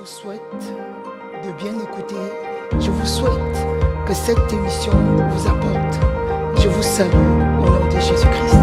vous souhaite de bien écouter. Je vous souhaite que cette émission vous apporte. Je vous salue au nom de Jésus-Christ.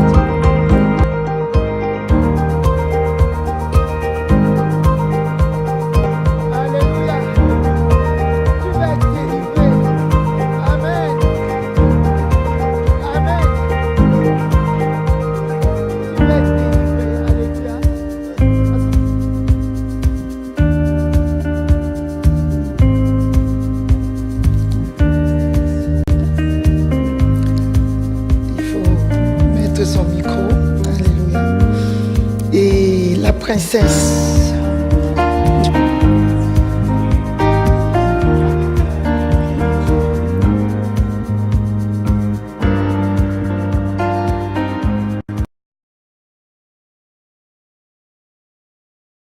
Princesse.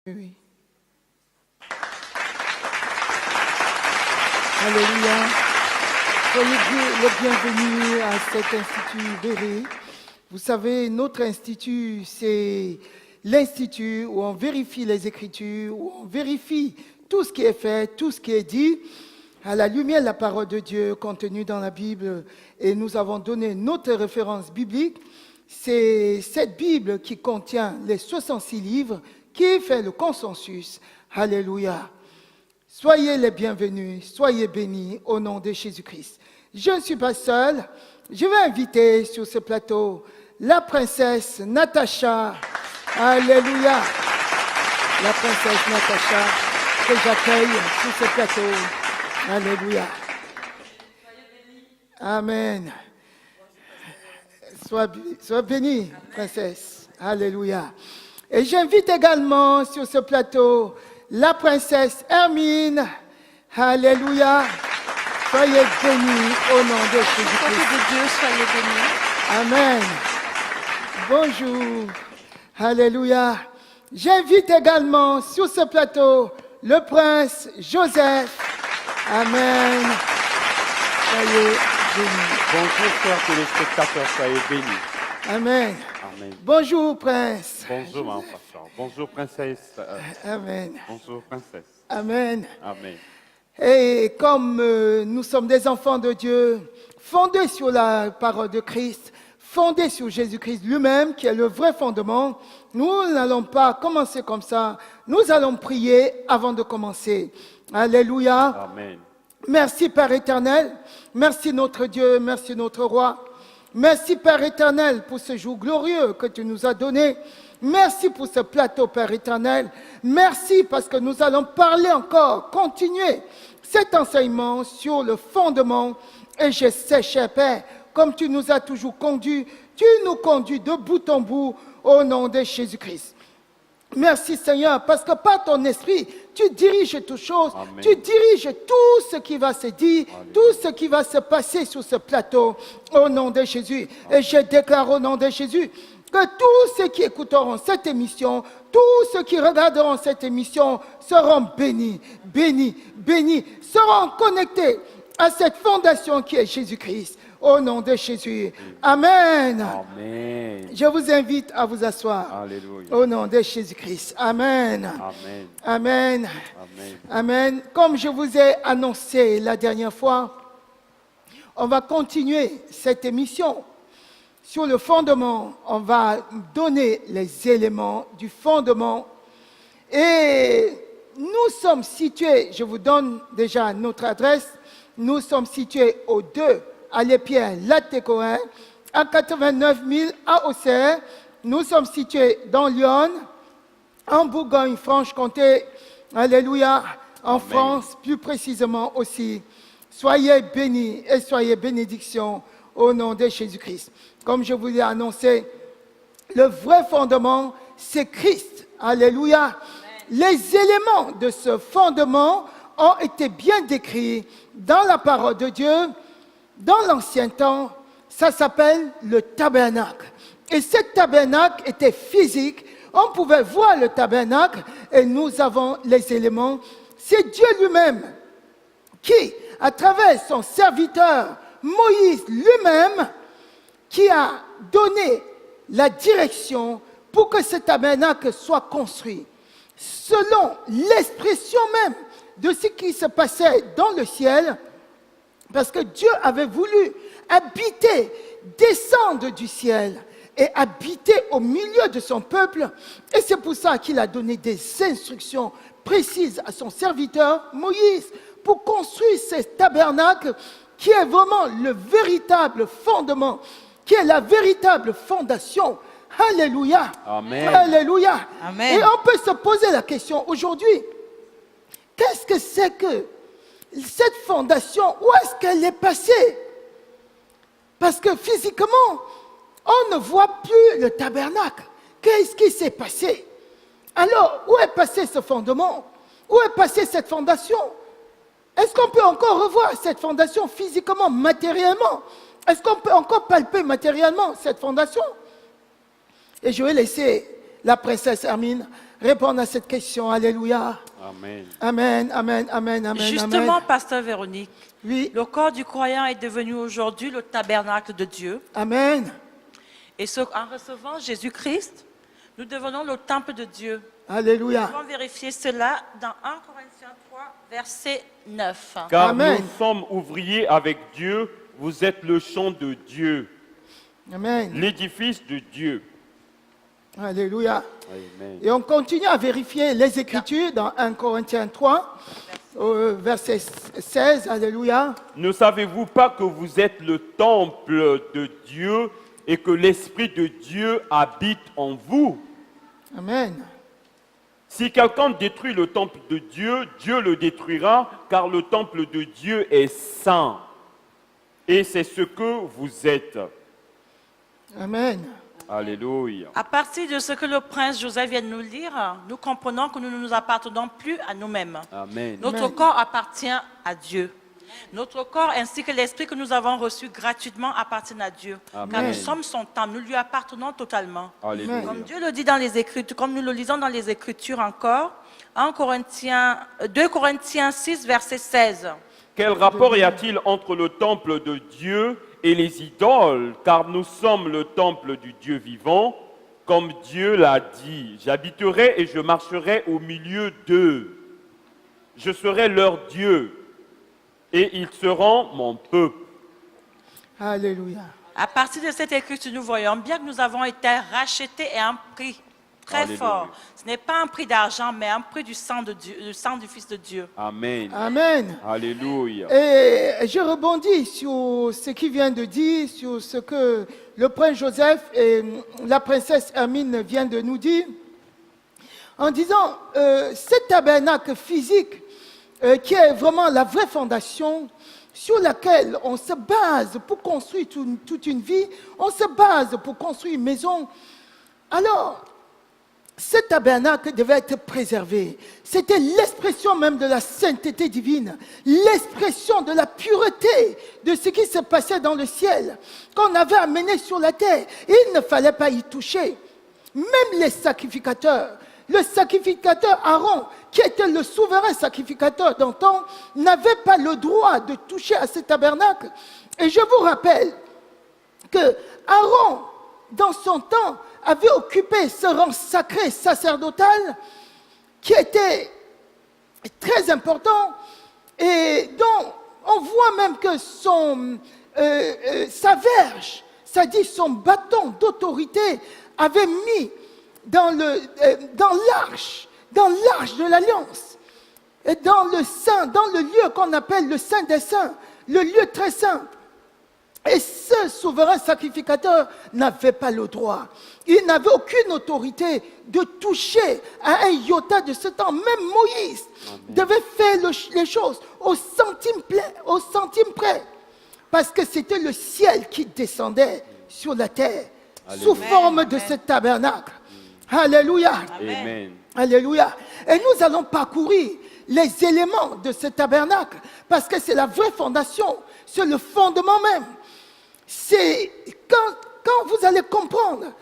Oui. Alléluia. Soyez le bienvenu à cet institut Béret. Vous savez, notre institut, c'est l'institut où on vérifie les Écritures, où on vérifie tout ce qui est fait, tout ce qui est dit, à la lumière de la parole de Dieu contenue dans la Bible. Et nous avons donné notre référence biblique. C'est cette Bible qui contient les 66 livres qui fait le consensus. Alléluia. Soyez les bienvenus, soyez bénis au nom de Jésus-Christ. Je ne suis pas seul. Je vais inviter sur ce plateau la princesse Natacha. Alléluia. La princesse Natacha que j'accueille sur ce plateau. Alléluia. Amen. Sois bénie, princesse. Alléluia. Et j'invite également sur ce plateau la princesse Hermine. Alléluia. Soyez bénie au nom de Jésus-Christ. De Dieu, soyez bénis. Amen. Bonjour. Alléluia. J'invite également sur ce plateau le prince Joseph. Amen. Soyez bénis. Bonjour, chers téléspectateurs, soyez bénis. Amen. Amen. Bonjour, prince. Bonjour, mon pasteur. Bonjour, princesse. Amen. Bonjour, princesse. Amen. Amen. Et comme nous sommes des enfants de Dieu, fondés sur la parole de Christ, fondés sur Jésus-Christ lui-même, qui est le vrai fondement, nous n'allons pas commencer comme ça. Nous allons prier avant de commencer. Alléluia. Amen. Merci Père éternel. Merci notre Dieu. Merci notre roi. Merci Père éternel pour ce jour glorieux que tu nous as donné. Merci pour ce plateau Père éternel. Merci parce que nous allons parler encore, continuer cet enseignement sur le fondement. Et je sais, cher Père, comme tu nous as toujours conduits, tu nous conduis de bout en bout au nom de Jésus-Christ. Merci Seigneur, parce que par ton esprit, tu diriges toutes choses, Amen. tu diriges tout ce qui va se dire, Alléluia. tout ce qui va se passer sur ce plateau au nom de Jésus. Amen. Et je déclare au nom de Jésus que tous ceux qui écouteront cette émission, tous ceux qui regarderont cette émission seront bénis, bénis, bénis, seront connectés à cette fondation qui est Jésus-Christ. Au nom de Jésus. Amen. Amen. Je vous invite à vous asseoir. Alléluia. Au nom de Jésus-Christ. Amen. Amen. Amen. Amen. Amen. Comme je vous ai annoncé la dernière fois, on va continuer cette émission sur le fondement. On va donner les éléments du fondement. Et nous sommes situés, je vous donne déjà notre adresse, nous sommes situés au 2 Allée-Pierre Latécoin, à 89 000 à Auxerre. Nous sommes situés dans Lyon, en Bourgogne-Franche-Comté, alléluia, en Amen. France, plus précisément aussi. Soyez bénis et soyez bénédictions au nom de Jésus-Christ. Comme je vous l'ai annoncé, le vrai fondement, c'est Christ. Alléluia. Amen. Les éléments de ce fondement ont été bien décrits dans la parole de Dieu. Dans l'ancien temps, ça s'appelle le tabernacle. Et ce tabernacle était physique. On pouvait voir le tabernacle et nous avons les éléments. C'est Dieu lui-même qui, à travers son serviteur Moïse lui-même, qui a donné la direction pour que ce tabernacle soit construit. selon l'expression même de ce qui se passait dans le ciel, parce que Dieu avait voulu habiter, descendre du ciel et habiter au milieu de son peuple. Et c'est pour ça qu'il a donné des instructions précises à son serviteur Moïse pour construire ce tabernacle qui est vraiment le véritable fondement, qui est la véritable fondation. Alléluia. Amen. Alléluia. Amen. Et on peut se poser la question aujourd'hui, qu'est-ce que c'est que cette fondation, où est-ce qu'elle est passée? Parce que physiquement, on ne voit plus le tabernacle. Qu'est-ce qui s'est passé? Alors, où est passé ce fondement? Où est passée cette fondation? Est-ce qu'on peut encore revoir cette fondation physiquement, matériellement? Est-ce qu'on peut encore palper matériellement cette fondation? Et je vais laisser la princesse Hermine répondre à cette question. Alléluia. Amen. Amen, amen, amen, amen. Justement, amen. pasteur Véronique, Oui, le corps du croyant est devenu aujourd'hui le tabernacle de Dieu. amen. Et en recevant Jésus-Christ, nous devenons le temple de Dieu. Alléluia. Nous pouvons vérifier cela dans 1 Corinthiens 3, verset 9. Car Amen. nous sommes ouvriers avec Dieu, vous êtes le champ de Dieu, Amen. l'édifice de Dieu. Alléluia. Amen. Et on continue à vérifier les Écritures dans 1 Corinthiens 3, verset 16. Alléluia. Ne savez-vous pas que vous êtes le temple de Dieu et que l'Esprit de Dieu habite en vous? Amen. Si quelqu'un détruit le temple de Dieu, Dieu le détruira, car le temple de Dieu est saint. Et c'est ce que vous êtes. Amen. Alléluia. À partir de ce que le prince Joseph vient de nous lire, nous comprenons que nous ne nous appartenons plus à nous-mêmes. Amen. Notre Amen. corps appartient à Dieu. Notre corps ainsi que l'esprit que nous avons reçu gratuitement appartiennent à Dieu. Car Amen. nous sommes son temple, nous lui appartenons totalement. Alléluia. Comme Dieu le dit dans les Écritures, comme nous le lisons dans les Écritures encore, 2 Corinthiens 6, verset 16. Quel rapport y a-t-il entre le temple de Dieu et les idoles? Car nous sommes le temple du Dieu vivant, comme Dieu l'a dit. J'habiterai et je marcherai au milieu d'eux. Je serai leur Dieu et ils seront mon peuple. Alléluia. À partir de cette écriture, nous voyons bien que nous avons été rachetés et un prix très Alléluia. fort. Ce n'est pas un prix d'argent, mais un prix du sang de Dieu, le sang du Fils de Dieu. Amen. Amen. Alléluia. Et je rebondis sur ce qu'il vient de dire, sur ce que le prince Joseph et la princesse Hermine viennent de nous dire, en disant, ce tabernacle physique, qui est vraiment la vraie fondation sur laquelle on se base pour construire toute une vie, on se base pour construire une maison. Alors, ce tabernacle devait être préservé. C'était l'expression même de la sainteté divine, l'expression de la pureté de ce qui se passait dans le ciel, qu'on avait amené sur la terre. Il ne fallait pas y toucher. Même les sacrificateurs, le sacrificateur Aaron, qui était le souverain sacrificateur d'antan, n'avait pas le droit de toucher à ce tabernacle. Et je vous rappelle que Aaron, dans son temps, avait occupé ce rang sacré sacerdotal qui était très important et dont on voit même que sa verge, c'est-à-dire son bâton d'autorité, avait mis dans l'arche de l'alliance, et dans le lieu qu'on appelle le Saint des Saints, le lieu très saint. Et ce souverain sacrificateur n'avait pas le droit. Il n'avait aucune autorité de toucher à un iota de ce temps. Même Moïse devait faire les choses au centime près. Parce que c'était le ciel qui descendait sur la terre, sous forme de ce tabernacle. Alléluia. Amen. Alléluia. Et nous allons parcourir les éléments de ce tabernacle, parce que c'est la vraie fondation, c'est le fondement même. C'est quand vous allez comprendre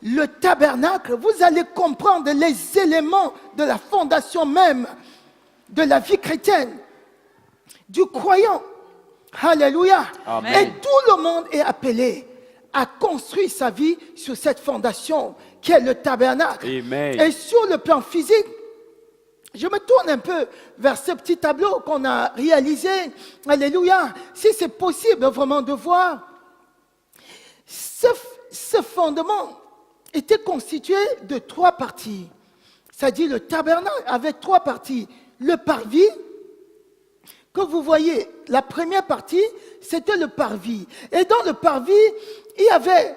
le tabernacle, vous allez comprendre les éléments de la fondation même de la vie chrétienne, du croyant. Alléluia. Amen. Et tout le monde est appelé à construire sa vie sur cette fondation qui est le tabernacle. Amen. Et sur le plan physique, Je me tourne un peu vers ce petit tableau qu'on a réalisé. Alléluia. Si c'est possible vraiment de voir, ce fondement était constitué de 3 parties. C'est-à-dire le tabernacle avait 3 parties. Le parvis, que vous voyez, la première partie, c'était le parvis. Et dans le parvis, il y avait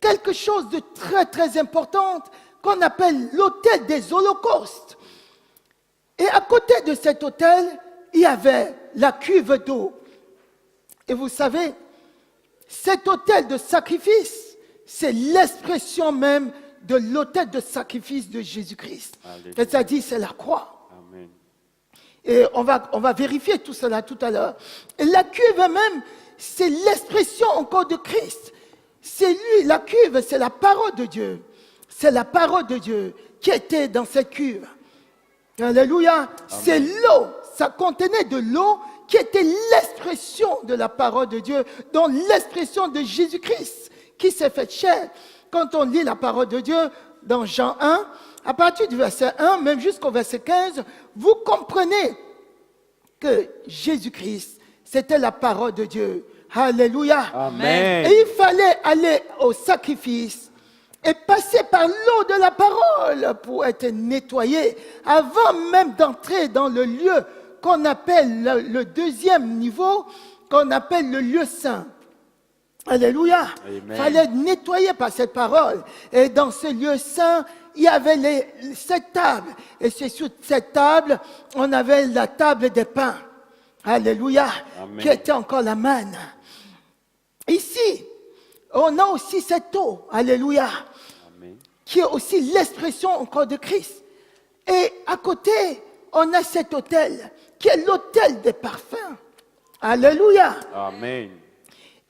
quelque chose de très très important qu'on appelle l'autel des holocaustes. Et à côté de cet autel, il y avait la cuve d'eau. Et vous savez, cet autel de sacrifice, c'est l'expression même de l'autel de sacrifice de Jésus-Christ. C'est-à-dire, c'est la croix. Amen. Et on va vérifier tout cela tout à l'heure. Et la cuve même, c'est l'expression encore de Christ. C'est lui, la cuve, c'est la parole de Dieu. C'est la parole de Dieu qui était dans cette cuve. Alléluia. C'est l'eau, ça contenait de l'eau qui était l'expression de la parole de Dieu, dont l'expression de Jésus-Christ qui s'est fait chair. Quand on lit la parole de Dieu dans Jean 1, à partir du verset 1, même jusqu'au verset 15, vous comprenez que Jésus-Christ, c'était la parole de Dieu. Alléluia. Amen. Et il fallait aller au sacrifice et passer par l'eau de la parole pour être nettoyé avant même d'entrer dans le lieu qu'on appelle le deuxième niveau, qu'on appelle le lieu saint. Alléluia. Il fallait nettoyer par cette parole. Et dans ce lieu saint, il y avait cette table. Et c'est sur cette table, on avait la table des pains. Alléluia. Amen. Qui était encore la manne. Ici, on a aussi cette eau. Alléluia. Amen. Qui est aussi l'expression encore de Christ. Et à côté, on a cet autel, qui est l'autel des parfums. Alléluia. Amen.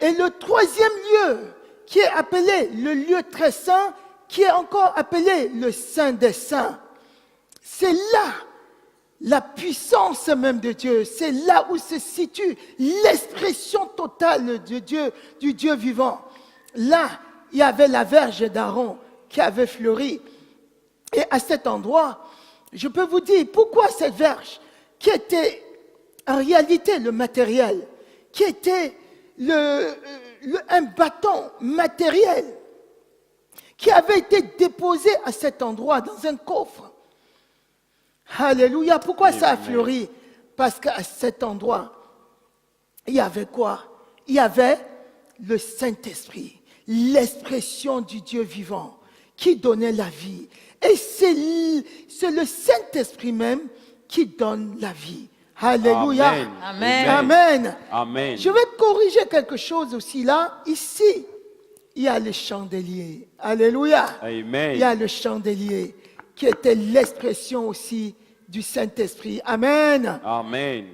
Et le troisième lieu, qui est appelé le lieu très saint, qui est encore appelé le Saint des Saints. C'est là la puissance même de Dieu. C'est là où se situe l'expression totale de Dieu, du Dieu vivant. Là, il y avait la verge d'Aaron qui avait fleuri. Et à cet endroit, je peux vous dire pourquoi cette verge, qui était en réalité le matériel, qui était un bâton matériel, qui avait été déposé à cet endroit dans un coffre. Alléluia. Pourquoi ça a fleuri? Parce qu'à cet endroit, il y avait quoi? Il y avait le Saint-Esprit, l'expression du Dieu vivant qui donnait la vie. Et c'est le Saint-Esprit même qui donne la vie. Alléluia. Amen. Amen. Amen. Je vais corriger quelque chose aussi là. Ici, il y a le chandelier. Alléluia. Amen. Il y a le chandelier qui était l'expression aussi du Saint-Esprit. Amen. Amen.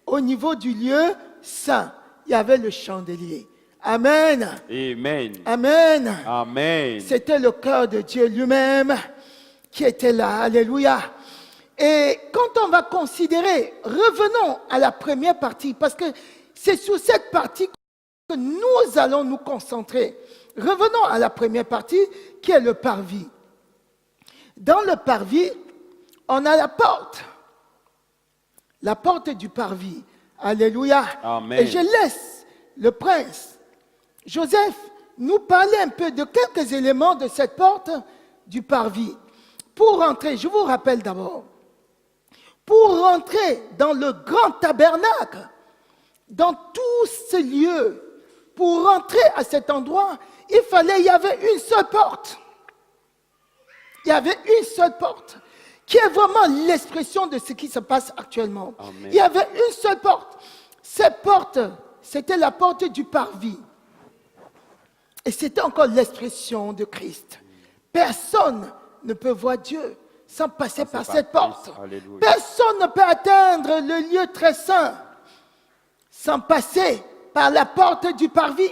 Au niveau du lieu saint, il y avait le chandelier. Amen. Amen. Amen. Amen. C'était le cœur de Dieu lui-même qui était là. Alléluia. Et quand on va considérer, revenons à la première partie, parce que c'est sur cette partie que nous allons nous concentrer. Revenons à la première partie, qui est le parvis. Dans le parvis, on a la porte du parvis. Alléluia. Amen. Et je laisse le prince Joseph nous parler un peu de quelques éléments de cette porte du parvis. Pour rentrer, je vous rappelle d'abord, pour rentrer dans le grand tabernacle, dans tous ces lieux, pour rentrer à cet endroit, il y avait une seule porte. Il y avait une seule porte, qui est vraiment l'expression de ce qui se passe actuellement. Amen. Il y avait une seule porte. Cette porte, c'était la porte du parvis. Et c'était encore l'expression de Christ. Personne ne peut voir Dieu sans passer par cette porte. Alléluia. Personne ne peut atteindre le lieu très saint sans passer par la porte du parvis.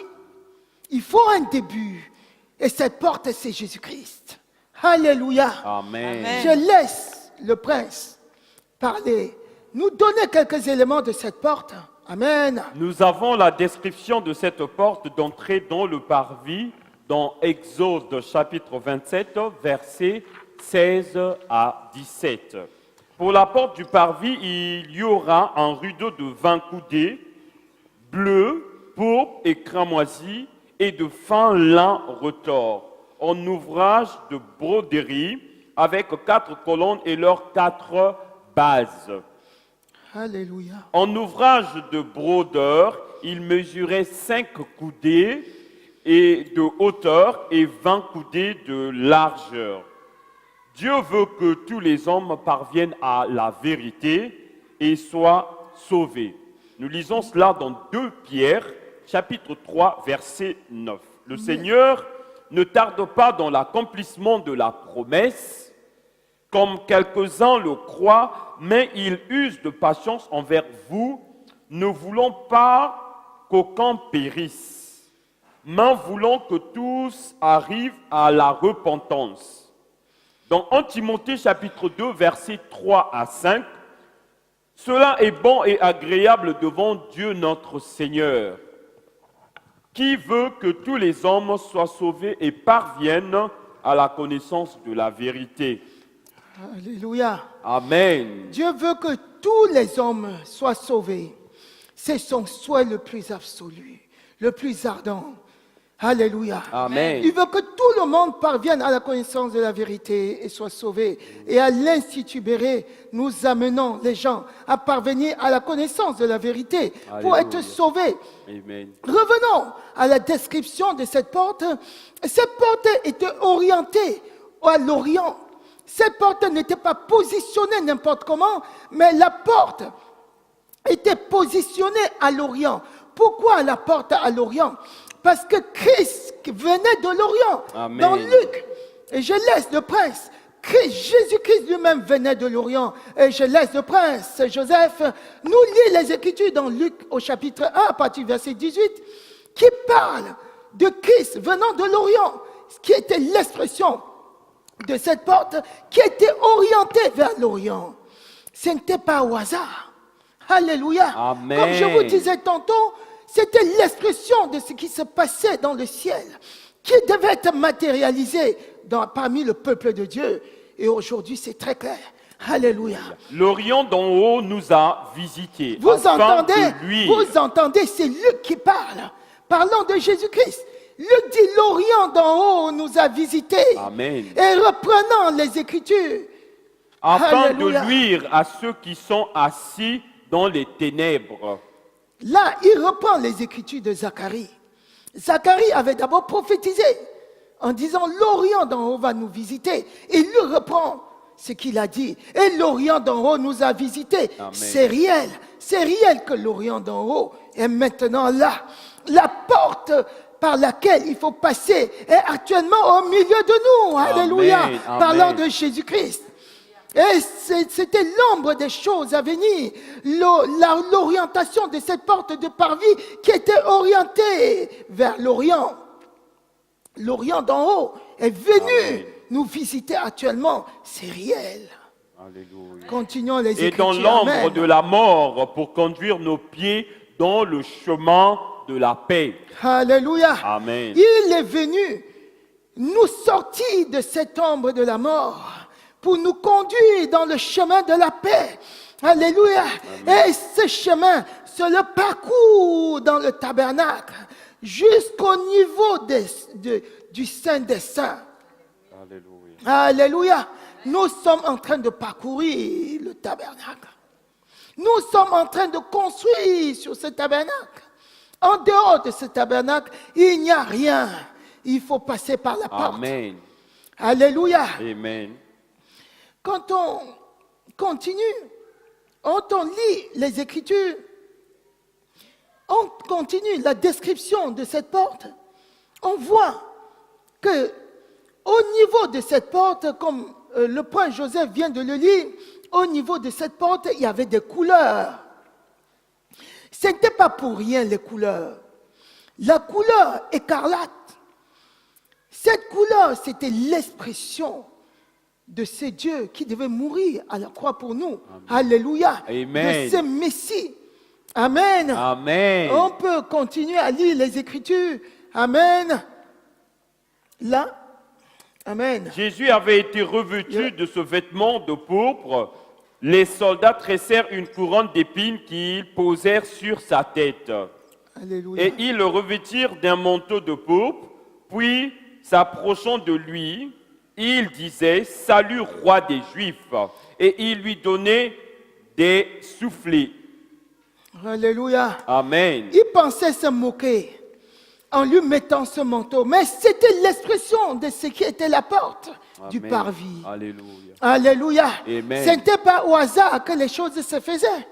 Il faut un début. Et cette porte, c'est Jésus-Christ. Alléluia. Amen. Je laisse le prince parler, nous donner quelques éléments de cette porte. Amen. Nous avons la description de cette porte d'entrée dans le parvis dans Exode chapitre 27, versets 16 à 17. Pour la porte du parvis, il y aura un rideau de 20 coudées, bleu, pourpre et cramoisi, et de fin lin retors, en ouvrage de broderie, avec 4 colonnes et leurs 4 bases. Alléluia. En ouvrage de brodeur, il mesurait 5 coudées et de hauteur et 20 coudées de largeur. Dieu veut que tous les hommes parviennent à la vérité et soient sauvés. Nous lisons cela dans 2 Pierre, chapitre 3, verset 9. Le Seigneur ne tarde pas dans l'accomplissement de la promesse, comme quelques-uns le croient, mais il use de patience envers vous, ne voulant pas qu'aucun périsse, mais voulant que tous arrivent à la repentance. Dans 1 Timothée chapitre 2, versets 3 à 5, « Cela est bon et agréable devant Dieu notre Seigneur, qui veut que tous les hommes soient sauvés et parviennent à la connaissance de la vérité. » Alléluia. Amen. Dieu veut que tous les hommes soient sauvés. C'est son souhait le plus absolu, le plus ardent. Alléluia. Amen. Il veut que tout le monde parvienne à la connaissance de la vérité et soit sauvé. Et à l'Institut Béret, nous amenons les gens à parvenir à la connaissance de la vérité pour Alléluia. être sauvés. Amen. Revenons à la description de cette porte. Cette porte était orientée à l'Orient. Cette porte n'était pas positionnée n'importe comment, mais la porte était positionnée à l'Orient. Pourquoi la porte à l'Orient? Parce que Christ venait de l'Orient. Amen. Dans Luc, et je laisse le prince, Jésus-Christ lui-même venait de l'Orient. Et je laisse le prince Joseph nous lire les Écritures dans Luc au chapitre 1, à partir du verset 18, qui parle de Christ venant de l'Orient, qui était l'expression de cette porte qui était orientée vers l'Orient. Ce n'était pas au hasard. Alléluia. Amen. Comme je vous disais tantôt, c'était l'expression de ce qui se passait dans le ciel, qui devait être matérialisé parmi le peuple de Dieu. Et aujourd'hui, c'est très clair. Alléluia. L'Orient d'en haut nous a visités. Vous afin de lui. entendez, c'est Luc qui parle. Parlant de Jésus-Christ. Luc dit, l'Orient d'en haut nous a visités. Amen. Et reprenant les Écritures, Afin Alléluia. de luire à ceux qui sont assis dans les ténèbres. là, il reprend les Écritures de Zacharie. Zacharie avait d'abord prophétisé en disant, l'Orient d'en haut va nous visiter. Et il lui reprend ce qu'il a dit. Et l'Orient d'en haut nous a visités. C'est réel que l'Orient d'en haut est maintenant là. La porte par laquelle il faut passer est actuellement au milieu de nous. Alléluia. Amen. Parlant Amen. de Jésus-Christ. Et c'était l'ombre des choses à venir. L'orientation de cette porte de parvis qui était orientée vers l'Orient. L'Orient d'en haut est venu Amen. nous visiter actuellement. C'est réel. Alléluia. Continuons les Et Écritures. dans l'ombre Amen. de la mort pour conduire nos pieds dans le chemin de la paix. Alléluia. Amen. Il est venu nous sortir de cette ombre de la mort pour nous conduire dans le chemin de la paix. Alléluia. Et ce chemin, c'est le parcours dans le tabernacle jusqu'au niveau du Saint des Saints. Alléluia. Alléluia. Nous sommes en train de parcourir le tabernacle. Nous sommes en train de construire sur ce tabernacle. En dehors de ce tabernacle, il n'y a rien. Il faut passer par la porte. Amen. Alléluia. Amen. Quand on continue, quand on lit les Écritures, on continue la description de cette porte, on voit que au niveau de cette porte, comme le prince Joseph vient de le lire, au niveau de cette porte, il y avait des couleurs. Ce n'était pas pour rien les couleurs. La couleur écarlate, cette couleur, c'était l'expression de ce Dieu qui devait mourir à la croix pour nous. Alléluia. Amen. De ce Messie. Amen. Amen. On peut continuer à lire les Écritures. Amen. Là. Amen. Jésus avait été revêtu de ce vêtement de pourpre, les soldats tressèrent une couronne d'épines qu'ils posèrent sur sa tête. Alléluia. Et ils le revêtirent d'un manteau de pourpre, puis, s'approchant de lui, ils disaient « Salut, roi des Juifs !» Et ils lui donnaient des soufflets. Alléluia. Amen. Il pensait se moquer en lui mettant ce manteau, mais c'était l'expression de ce qui était la porte du Amen. parvis. Alléluia. Alléluia. Amen. Ce n'était pas au hasard que les choses se faisaient.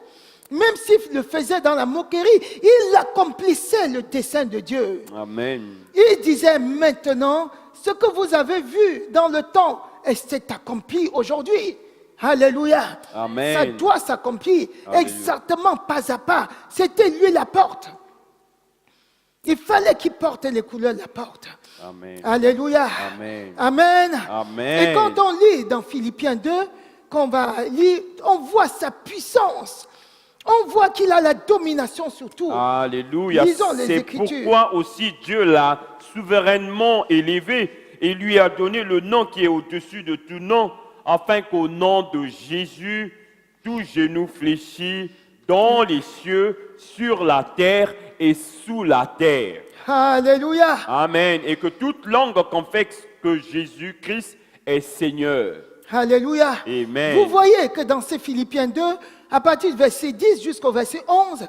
Même s'il le faisait dans la moquerie, il accomplissait le dessein de Dieu. Amen. Il disait maintenant, ce que vous avez vu dans le temps, s'est accompli aujourd'hui. Alléluia. Amen. Ça doit s'accomplir Alléluia. exactement pas à pas. C'était lui la porte. Il fallait qu'il porte les couleurs de la porte. Amen. Alléluia. Amen. Amen. Amen. Et quand on lit dans Philippiens 2, qu'on va lire, on voit sa puissance. On voit qu'il a la domination sur tout. Alléluia. Lisons les C'est Écritures. pourquoi aussi Dieu l'a souverainement élevé et lui a donné le nom qui est au-dessus de tout nom, afin qu'au nom de Jésus, tout genou fléchit dans les cieux, sur la terre et sous la terre. Alléluia. Amen. Et que toute langue confesse que Jésus-Christ est Seigneur. Alléluia. Amen. Vous voyez que dans ces Philippiens 2, à partir du verset 10 jusqu'au verset 11,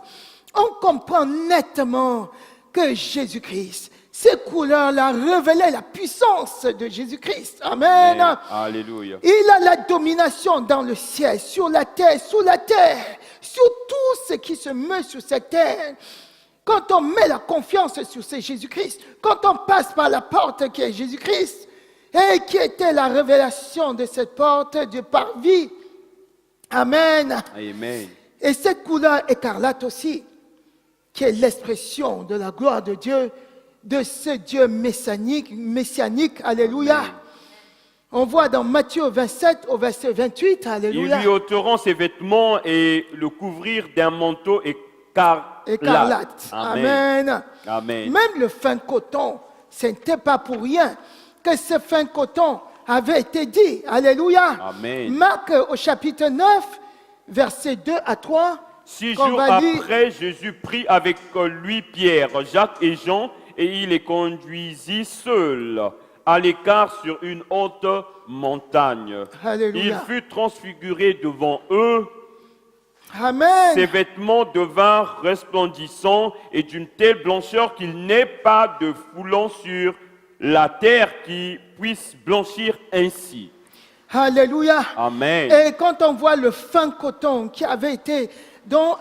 on comprend nettement que Jésus-Christ, ces couleurs-là révélaient la puissance de Jésus-Christ. Amen. Amen. Alléluia. Il a la domination dans le ciel, sur la terre, sous la terre, sur tout ce qui se meut sur cette terre. Quand on met la confiance sur ce Jésus-Christ, quand on passe par la porte qui est Jésus-Christ, et qui était la révélation de cette porte du parvis. Amen. Amen. Et cette couleur écarlate aussi, qui est l'expression de la gloire de Dieu, de ce Dieu messianique, alléluia. Amen. On voit dans Matthieu 27 au verset 28, Ils alléluia. lui ôteront ses vêtements et le couvrirent d'un manteau Écarlate. Amen. Amen. Même le fin coton, ce n'était pas pour rien que ce fin coton avait été dit. Alléluia. Amen. Marc au chapitre 9, versets 2 à 3. 6 qu'on jours va lire. après, Jésus prit avec lui Pierre, Jacques et Jean, et il les conduisit seuls, à l'écart sur une haute montagne. Alléluia. Il fut transfiguré devant eux. Amen. Ses vêtements devinrent resplendissants et d'une telle blancheur qu'il n'est pas de foulon sur la terre qui puisse blanchir ainsi. Alléluia. Amen. Et quand on voit le fin coton qui avait été, dont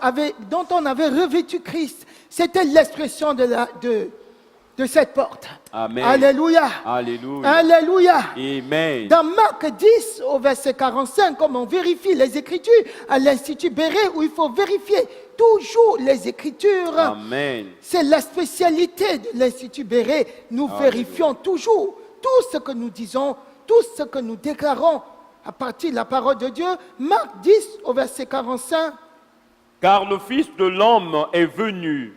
on avait revêtu Christ, c'était l'expression de cette porte. Amen. Alléluia. Alléluia. Alléluia. Amen. Dans Marc 10, au verset 45, comme on vérifie les Écritures à l'Institut Béret, où il faut vérifier toujours les Écritures. Amen. C'est la spécialité de l'Institut Béret. Nous Alléluia. vérifions toujours tout ce que nous disons, tout ce que nous déclarons à partir de la parole de Dieu. Marc 10, au verset 45. Car le Fils de l'homme est venu,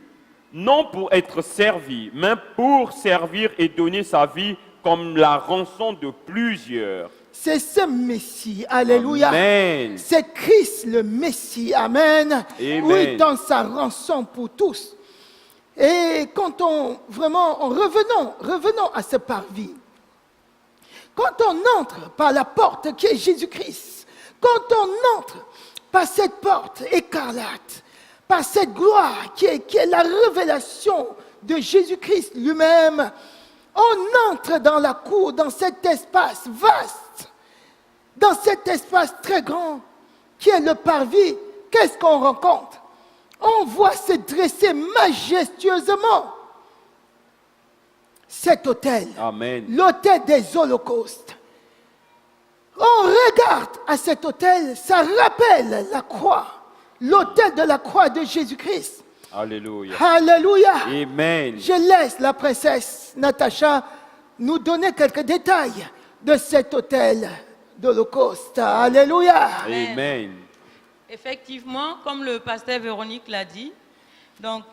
non pour être servi, mais pour servir et donner sa vie comme la rançon de plusieurs. C'est ce Messie, alléluia. Amen. C'est Christ le Messie, amen. Amen. Où il donne sa rançon pour tous. Et quand revenons à ce parvis. Quand on entre par la porte qui est Jésus-Christ, quand on entre par cette porte écarlate, par cette gloire qui est la révélation de Jésus-Christ lui-même, on entre dans la cour, dans cet espace vaste, dans cet espace très grand qui est le parvis. Qu'est-ce qu'on rencontre? On voit se dresser majestueusement cet autel, Amen. l'autel des holocaustes. On regarde à cet autel, ça rappelle la croix, l'autel de la croix de Jésus-Christ. Alléluia. Alléluia. Amen. Je laisse la princesse Natacha nous donner quelques détails de cet autel d'Holocauste. Alléluia. Amen. Effectivement, comme le pasteur Véronique l'a dit, donc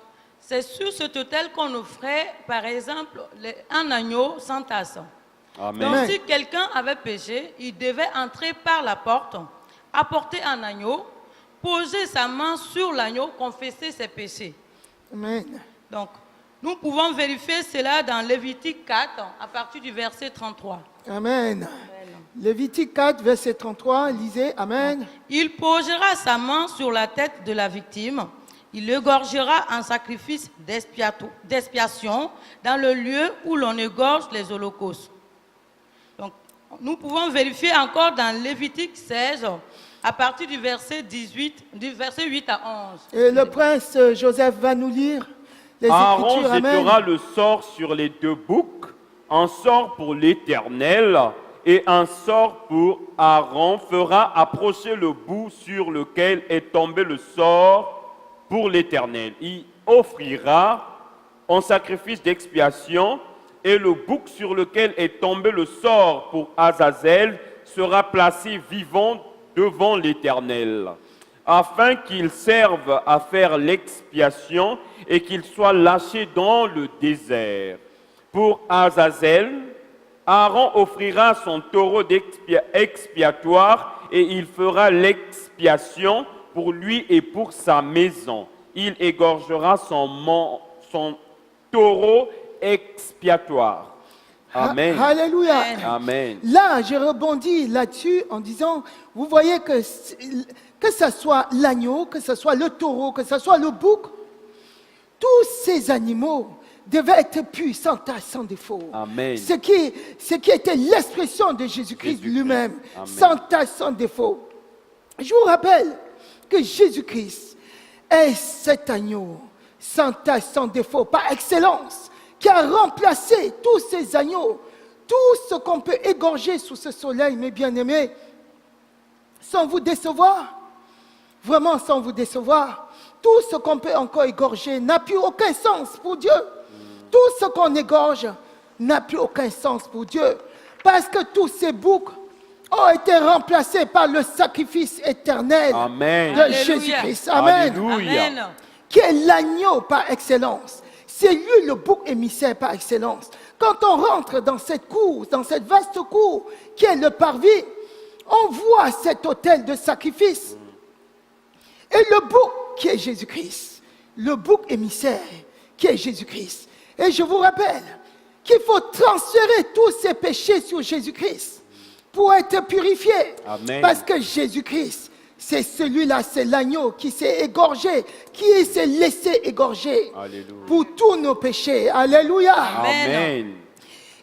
c'est sur cet autel qu'on offrait, par exemple, un agneau sans tasse. Amen. Donc Amen. si quelqu'un avait péché, il devait entrer par la porte apporter un agneau, poser sa main sur l'agneau, confesser ses péchés. Amen. Donc, nous pouvons vérifier cela dans Lévitique 4, à partir du verset 33. Amen. Lévitique 4, verset 33, lisez. Amen. Il posera sa main sur la tête de la victime. Il égorgera un sacrifice d'expiation dans le lieu où l'on égorge les holocaustes. Donc, nous pouvons vérifier encore dans Lévitique 16, à partir du verset 8 à 11. Et le prince Joseph va nous lire les Aaron Écritures. Amen. jettera le sort sur les deux boucs, un sort pour l'Éternel et un sort pour Aaron fera approcher le bout sur lequel est tombé le sort pour l'Éternel. Il offrira en sacrifice d'expiation et le bouc sur lequel est tombé le sort pour Azazel sera placé vivant devant l'Éternel, afin qu'il serve à faire l'expiation et qu'il soit lâché dans le désert. Pour Azazel, Aaron offrira son taureau expiatoire et il fera l'expiation pour lui et pour sa maison. Il égorgera son taureau expiatoire. Amen. Alléluia. Amen. Là, je rebondis là-dessus en disant, vous voyez que ce soit l'agneau, que ce soit le taureau, que ce soit le bouc, tous ces animaux devaient être puissants, sans défaut. Amen. Ce qui était l'expression de Jésus-Christ lui-même, Amen. sans tache, sans défaut. Je vous rappelle que Jésus-Christ est cet agneau, sans tache, sans défaut, par excellence, qui a remplacé tous ces agneaux, tout ce qu'on peut égorger sous ce soleil, mes bien-aimés, sans vous décevoir, vraiment sans vous décevoir. Tout ce qu'on peut encore égorger n'a plus aucun sens pour Dieu. Tout ce qu'on égorge n'a plus aucun sens pour Dieu. Parce que tous ces boucs ont été remplacés par le sacrifice éternel Amen. de Alléluia. Jésus-Christ. Amen. Alléluia. Amen. Qui est l'agneau par excellence. C'est lui le bouc émissaire par excellence. Quand on rentre dans cette cour, dans cette vaste cour qui est le parvis, on voit cet autel de sacrifice. Et le bouc qui est Jésus-Christ, le bouc émissaire qui est Jésus-Christ. Et je vous rappelle qu'il faut transférer tous ces péchés sur Jésus-Christ pour être purifié. Amen. Parce que Jésus-Christ, c'est celui-là, c'est l'agneau qui s'est égorgé, qui s'est laissé égorger Alléluia. pour tous nos péchés. Alléluia. Amen.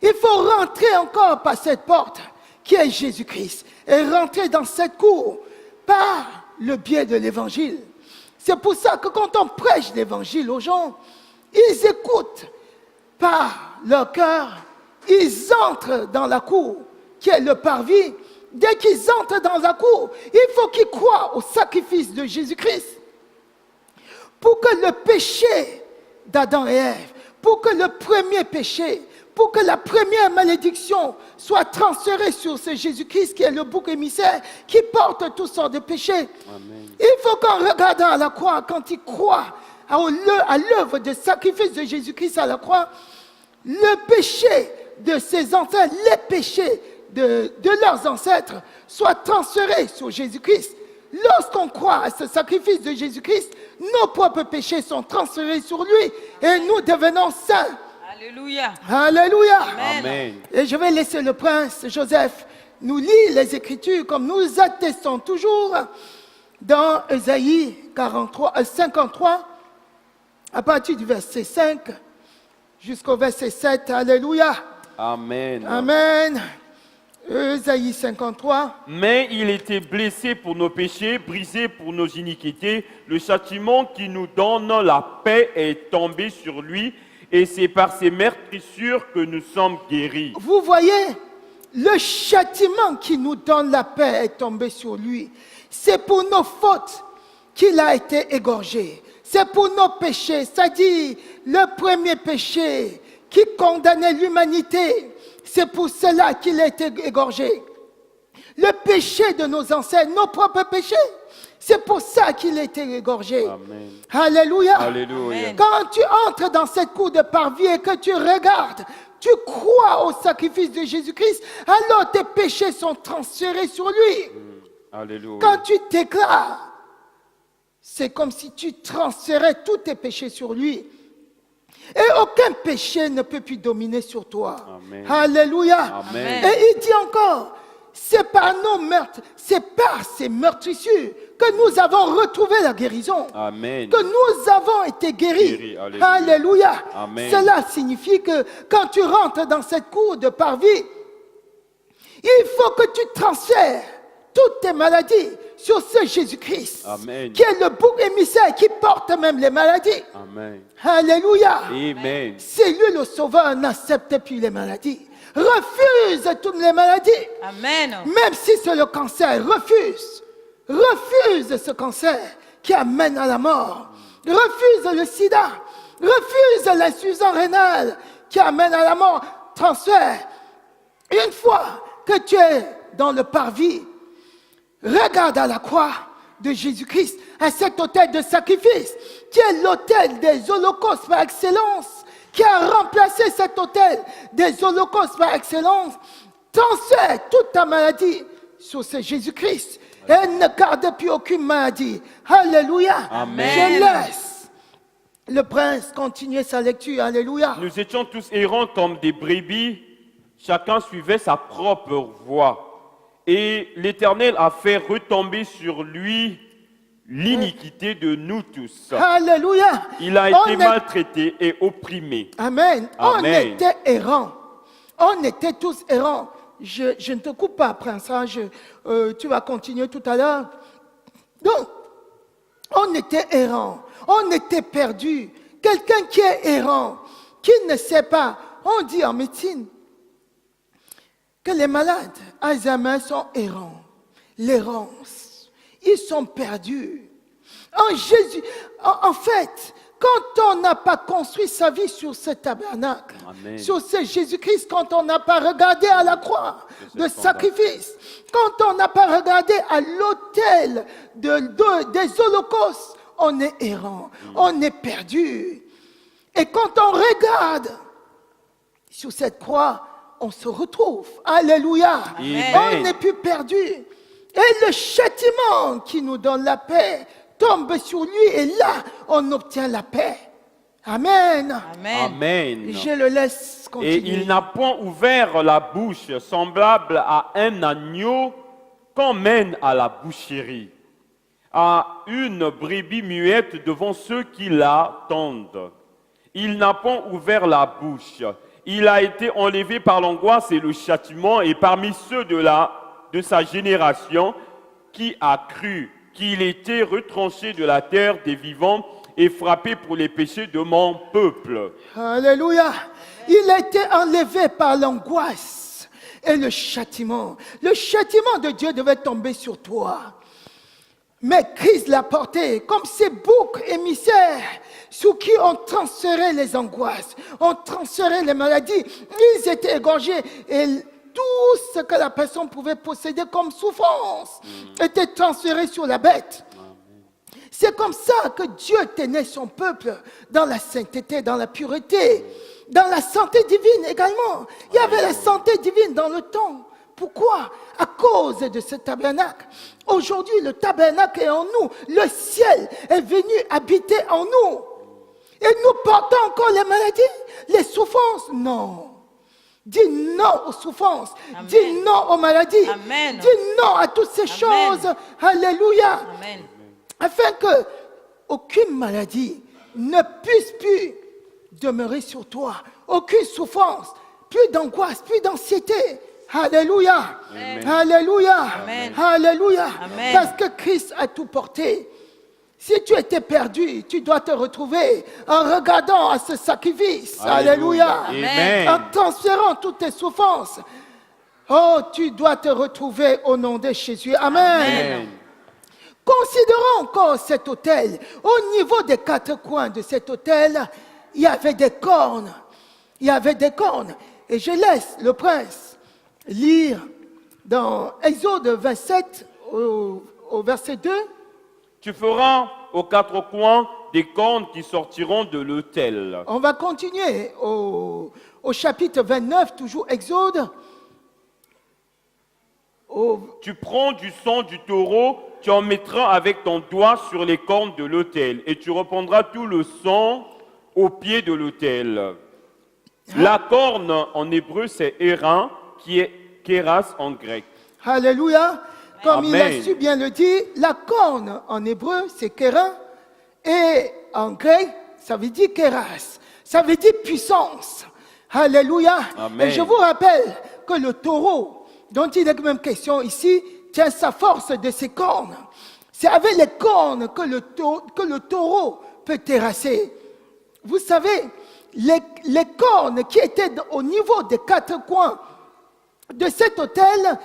Il faut rentrer encore par cette porte qui est Jésus-Christ et rentrer dans cette cour par le biais de l'évangile. C'est pour ça que quand on prêche l'évangile aux gens, ils écoutent par leur cœur, ils entrent dans la cour qui est le parvis. Dès qu'ils entrent dans la cour, il faut qu'ils croient au sacrifice de Jésus-Christ pour que le péché d'Adam et Ève, pour que le premier péché, pour que la première malédiction soit transférée sur ce Jésus-Christ qui est le bouc émissaire, qui porte toutes sortes de péchés. Amen. Il faut qu'en regardant à la croix, quand ils croient à l'œuvre de sacrifice de Jésus-Christ à la croix, le péché de ses ancêtres, les péchés de leurs ancêtres soient transférés sur Jésus-Christ. Lorsqu'on croit à ce sacrifice de Jésus-Christ, nos propres péchés sont transférés sur lui et nous devenons saints. Alléluia. Alléluia. Amen. Et je vais laisser le prince Joseph nous lire les Écritures comme nous attestons toujours dans Ésaïe 53, à partir du verset 5 jusqu'au verset 7. Alléluia. Amen. Amen. Ésaïe 53. Mais il était blessé pour nos péchés, brisé pour nos iniquités. Le châtiment qui nous donne la paix est tombé sur lui, et c'est par ses meurtrissures que nous sommes guéris. Vous voyez, le châtiment qui nous donne la paix est tombé sur lui. C'est pour nos fautes qu'il a été égorgé. C'est pour nos péchés, c'est-à-dire le premier péché qui condamnait l'humanité. C'est pour cela qu'il a été égorgé. Le péché de nos ancêtres, nos propres péchés, c'est pour ça qu'il a été égorgé. Amen. Alléluia. Alléluia. Quand tu entres dans cette cour de parvis et que tu regardes, tu crois au sacrifice de Jésus-Christ, alors tes péchés sont transférés sur lui. Alléluia. Quand tu déclares, c'est comme si tu transférais tous tes péchés sur lui. Et aucun péché ne peut plus dominer sur toi. Amen. Alléluia. Amen. Et il dit encore, c'est par nos meurtres, c'est par ces meurtrissures que nous avons retrouvé la guérison. Amen. Que nous avons été guéris. Guéris, alléluia. Alléluia. Amen. Cela signifie que quand tu rentres dans cette cour de parvis, il faut que tu transfères toutes tes maladies sur ce Jésus-Christ, Amen. qui est le bouc émissaire qui porte même les maladies. Amen. Alléluia. Amen. C'est lui le sauveur, n'accepte plus les maladies. Refuse toutes les maladies. Amen. Même si c'est le cancer, refuse. Refuse ce cancer qui amène à la mort. Refuse le sida. Refuse l'insuffisance rénale qui amène à la mort. Transfère. Une fois que tu es dans le parvis, regarde à la croix de Jésus-Christ, à cet autel de sacrifice, qui est l'autel des holocaustes par excellence, qui a remplacé cet autel des holocaustes par excellence. Transfère toute ta maladie sur ce Jésus-Christ et ne garde plus aucune maladie. Alléluia. Amen. Je laisse le prince continuer sa lecture. Alléluia. Nous étions tous errants comme des brebis, chacun suivait sa propre voie. Et l'Éternel a fait retomber sur lui l'iniquité de nous tous. Alléluia. Il a On été est- maltraité et opprimé. Amen. On Amen. était errants. On était tous errants. Je ne te coupe pas, prince. Hein. Tu vas continuer tout à l'heure. Donc, on était errants. On était perdus. Quelqu'un qui est errant, qui ne sait pas. On dit en médecine que les malades Alzheimer sont errants. L'errance. Ils sont perdus. En Jésus, en fait, quand on n'a pas construit sa vie sur ce tabernacle, Amen. sur ce Jésus-Christ, quand on n'a pas regardé à la croix de sacrifice, quand on n'a pas regardé à l'autel des holocaustes, on est errant, on est perdu. Et quand on regarde sur cette croix, on se retrouve. Alléluia. Amen. On n'est plus perdu. Et le châtiment qui nous donne la paix tombe sur lui et là, on obtient la paix. Amen. Amen. Amen. Je le laisse Et continuer. il n'a point ouvert la bouche semblable à un agneau qu'on mène à la boucherie, à une brebis muette devant ceux qui l'attendent. Il n'a point ouvert la bouche. Il a été enlevé par l'angoisse et le châtiment, et parmi ceux de sa génération qui a cru qu'il était retranché de la terre des vivants et frappé pour les péchés de mon peuple. Alléluia. Il a été enlevé par l'angoisse et le châtiment. Le châtiment de Dieu devait tomber sur toi. Mais Christ l'a porté comme ces boucs émissaires sous qui on transférait les angoisses, on transférait les maladies. Ils étaient égorgés et tout ce que la personne pouvait posséder comme souffrance était transféré sur la bête. C'est comme ça que Dieu tenait son peuple dans la sainteté, dans la pureté, dans la santé divine également. Il y avait la santé divine dans le temps. Pourquoi? À cause de ce tabernacle. Aujourd'hui, le tabernacle est en nous. Le ciel est venu habiter en nous. Et nous portons encore les maladies, les souffrances. Non. Dis non aux souffrances. Amen. Dis non aux maladies. Amen. Dis non à toutes ces choses. Alléluia. Amen. Afin que aucune maladie ne puisse plus demeurer sur toi. Aucune souffrance, plus d'angoisse, plus d'anxiété. Alléluia. Amen. Alléluia. Amen. Alléluia. Amen. Parce que Christ a tout porté. Si tu étais perdu, tu dois te retrouver en regardant à ce sacrifice. Alléluia. Amen. En transférant toutes tes souffrances. Oh, tu dois te retrouver au nom de Jésus. Amen. Amen. Considérons encore cet autel. Au niveau des quatre coins de cet autel, il y avait des cornes. Il y avait des cornes. Et je laisse le prince lire dans Exode 27 au verset 2. Tu feras aux quatre coins des cornes qui sortiront de l'autel. On va continuer au chapitre 29, toujours Exode. Tu prends du sang du taureau, tu en mettras avec ton doigt sur les cornes de l'autel et tu répandras tout le sang au pied de l'autel. La corne en hébreu c'est Hérin qui est Kéras en grec. Alléluia. Comme il Amen. a su bien le dire, la corne en hébreu c'est kérin et en grec ça veut dire kéras. Ça veut dire puissance. Alléluia. Amen. Et je vous rappelle que le taureau dont il est même question ici tient sa force de ses cornes. C'est avec les cornes que le taureau peut terrasser. Vous savez, les cornes qui étaient au niveau des quatre coins de cet autel,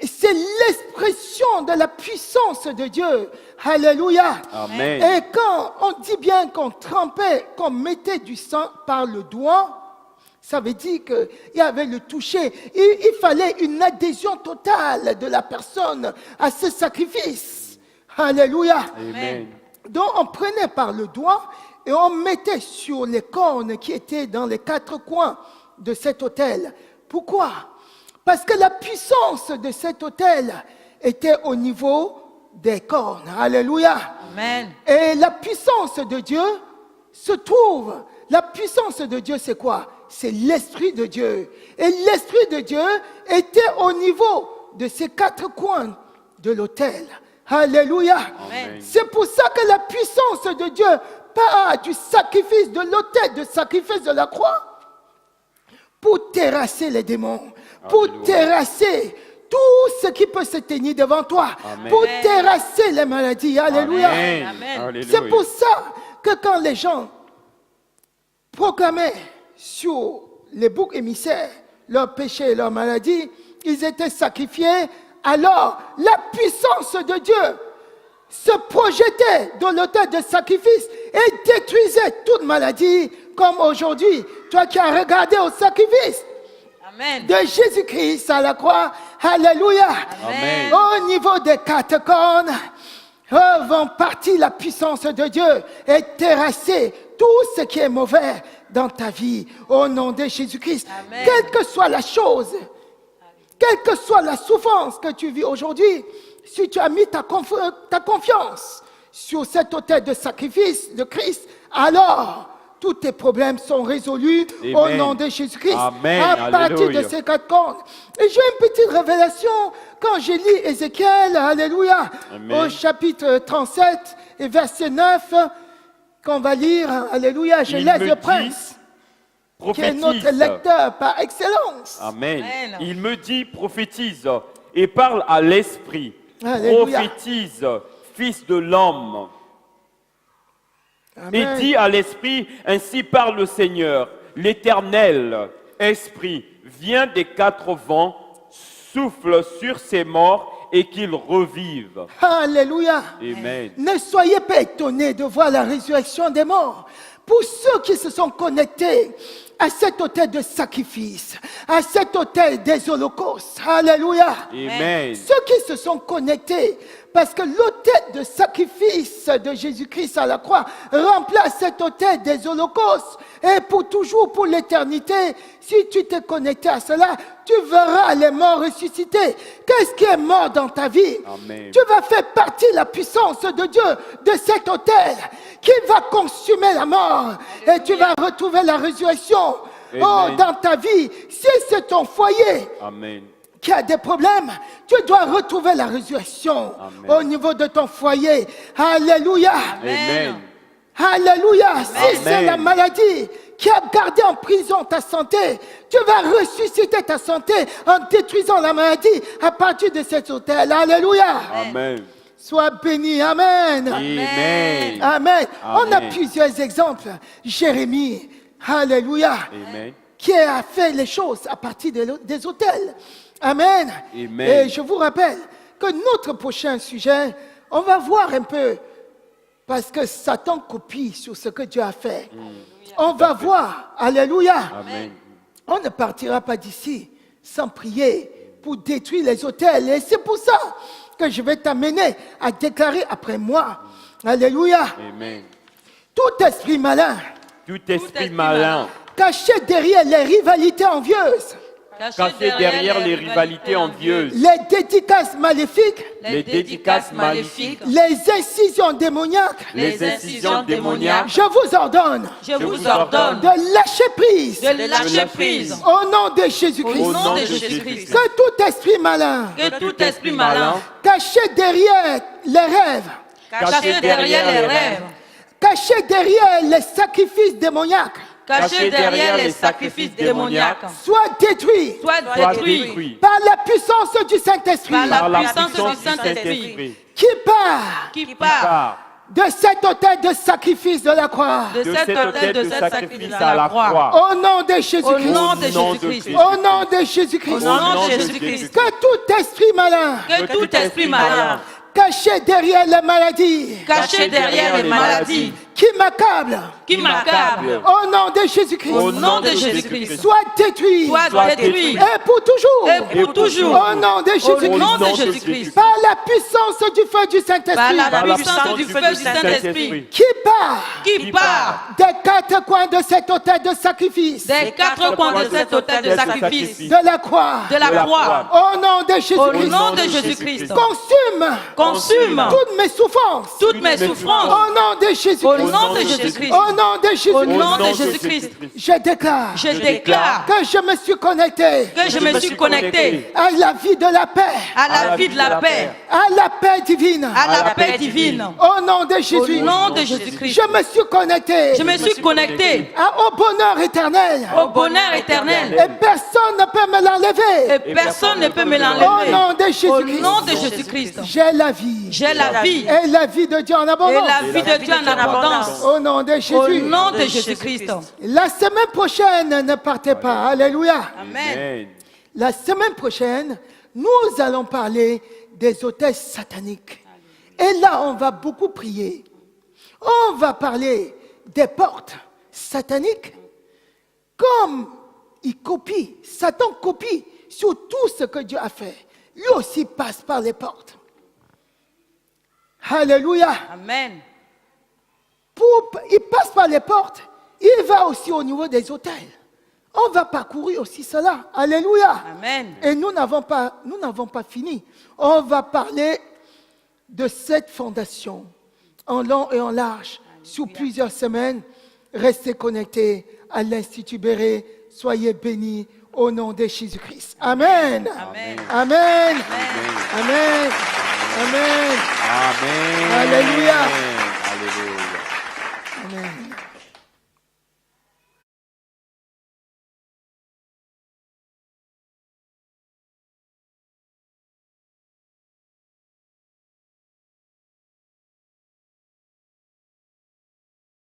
c'est l'expression de la puissance de Dieu. Alléluia. Amen. Et quand on dit bien qu'on trempait, qu'on mettait du sang par le doigt, ça veut dire qu'il y avait le toucher. Il fallait une adhésion totale de la personne à ce sacrifice. Alléluia. Amen. Donc on prenait par le doigt et on mettait sur les cornes qui étaient dans les quatre coins de cet autel. Pourquoi? Parce que la puissance de cet autel était au niveau des cornes. Alléluia. Amen. Et la puissance de Dieu se trouve. La puissance de Dieu, c'est quoi? C'est l'Esprit de Dieu. Et l'Esprit de Dieu était au niveau de ces quatre coins de l'autel. Alléluia. Amen. C'est pour ça que la puissance de Dieu part du sacrifice de l'autel, du sacrifice de la croix, pour terrasser les démons, pour Alléluia. terrasser tout ce qui peut se tenir devant toi, Amen. pour terrasser les maladies. Alléluia. Amen. Amen. Alléluia. C'est pour ça que quand les gens proclamaient sur les boucs émissaires leurs péchés et leurs maladies, ils étaient sacrifiés, alors la puissance de Dieu se projetait dans l'autel de sacrifice et détruisait toute maladie, comme aujourd'hui, toi qui as regardé au sacrifice Amen. de Jésus-Christ à la croix. Alléluia. Amen. Au niveau des quatre cornes, vont partir la puissance de Dieu et terrasser tout ce qui est mauvais dans ta vie. Au nom de Jésus-Christ. Amen. Quelle que soit la chose, quelle que soit la souffrance que tu vis aujourd'hui, si tu as mis ta confiance sur cet autel de sacrifice de Christ, alors tous tes problèmes sont résolus au Amen. nom de Jésus-Christ. Amen. À partir de Alléluia. ces quatre cornes. Et j'ai une petite révélation quand j'ai lu Ézéchiel, alléluia, Amen. au chapitre 37 et verset 9, qu'on va lire, alléluia, je Il laisse me le dit, prince, qui est notre prophétise. lecteur par excellence. Amen. Amen. Il me dit, prophétise et parle à l'esprit. Alléluia. Prophétise, fils de l'homme. Et Amen. dis à l'esprit, ainsi parle le Seigneur, l'Éternel, esprit, viens des quatre vents, souffle sur ces morts et qu'ils revivent. Alléluia. Amen. Ne soyez pas étonnés de voir la résurrection des morts. Pour ceux qui se sont connectés à cet autel de sacrifice, à cet autel des holocaustes. Alléluia. Amen. Ceux qui se sont connectés, parce que l'autel de sacrifice de Jésus-Christ à la croix remplace cet autel des holocaustes. Et pour toujours, pour l'éternité, si tu t'es connecté à cela, tu verras les morts ressuscités. Qu'est-ce qui est mort dans ta vie? Amen. Tu vas faire partie de la puissance de Dieu, de cet autel qui va consumer la mort. Et tu vas retrouver la résurrection. Oh, Amen. dans ta vie, si c'est ton foyer Amen. qui a des problèmes, tu dois retrouver la résurrection Amen. au niveau de ton foyer. Alléluia. Amen. Alléluia. Si c'est Amen. la maladie qui a gardé en prison ta santé, tu vas ressusciter ta santé en détruisant la maladie à partir de cet autel. Alléluia. Amen. Sois béni. Amen. Amen. Amen. On a Amen. plusieurs exemples. Jérémie. Alléluia. Amen. Qui a fait les choses à partir des autels. Amen. Amen. Et je vous rappelle que notre prochain sujet, on va voir un peu, parce que Satan copie sur ce que Dieu a fait. On va voir, alléluia. Amen. On ne partira pas d'ici sans prier pour détruire les autels. Et c'est pour ça que je vais t'amener à déclarer après moi, alléluia, Amen. tout esprit malin Tout esprit esprit malin malin caché derrière les rivalités envieuses, Cachés derrière les rivalités envieuses, les dédicaces maléfiques, les dédicaces maléfiques, les incisions démoniaques, les incisions démoniaques, je vous ordonne Je vous ordonne de lâcher prise de lâcher prise au nom de au Jésus-Christ. nom de Jésus-Christ. Que tout esprit malin Que tout esprit malin, caché derrière les rêves, caché derrière les rêves, caché derrière les sacrifices démoniaques, caché derrière les sacrifices démoniaques, soit détruit soit soient détruit détruits par la puissance du Saint-Esprit par la par puissance du Saint-Esprit qui part qui part Car de cet autel de sacrifice de la croix. de de cet cet autel autel de cette sacrifice à la croix, Au nom de Au Jésus-Christ. nom de Au nom de Jésus-Christ. Christ. Au nom de Jésus-Christ. Au nom de Jésus-Christ. Que tout esprit malin Que tout esprit malin, caché derrière les maladies caché derrière les maladies, qui m'accablent, qui m'accablent, au nom de Jésus-Christ, au nom de Jésus-Christ, soit détruit soit détruit et pour toujours. et pour toujours. Au nom de Au Jésus-Christ. nom de Jésus-Christ. Par la puissance du feu du Par Saint-Esprit la puissance du feu du Saint-Esprit qui part qui part des quatre coins de cet autel de sacrifice des quatre coins de cet autel de sacrifice de la croix. de la croix. Au nom de Au Jésus-Christ. nom de Jésus-Christ. Consume Consume toutes mes souffrances. toutes mes souffrances. Au nom de Au Jésus-Christ. nom de Jésus-Christ. Au nom de Au Jésus-Christ. nom de Jésus-Christ. Je déclare Je déclare que je me suis connecté que je me suis connecté à la vie de la paix, à la vie de la paix, à la paix divine. à la paix divine. Au nom de Au Jésus. nom de Jésus-Christ. Je me suis connecté Je me suis connecté au bonheur éternel. au bonheur éternel. Et personne ne peut me l'enlever. Et personne ne peut me Au l'enlever. nom de Au Jésus-Christ. nom de Jésus-Christ. J'ai la vie. J'ai la vie Et la vie de Dieu en et abondance. la vie de Dieu en abondance. Au nom de Au Jésus. nom de Jésus-Christ. La semaine prochaine, ne partez pas. Alléluia. Amen. Amen. La semaine prochaine, nous allons parler des autels sataniques. Et là, on va beaucoup prier. On va parler des portes sataniques. Comme il copie, Satan copie sur tout ce que Dieu a fait. Lui aussi passe par les portes. Alléluia. Amen. Il passe par les portes. Il va aussi au niveau des hôtels. On va parcourir aussi cela. Alléluia. Amen. Et nous n'avons pas fini. On va parler de cette fondation en long et en large sur plusieurs semaines. Restez connectés à l'Institut Béret. Soyez bénis au nom de Jésus-Christ. Amen. Amen. Amen. Amen. Amen. Amen. Alléluia.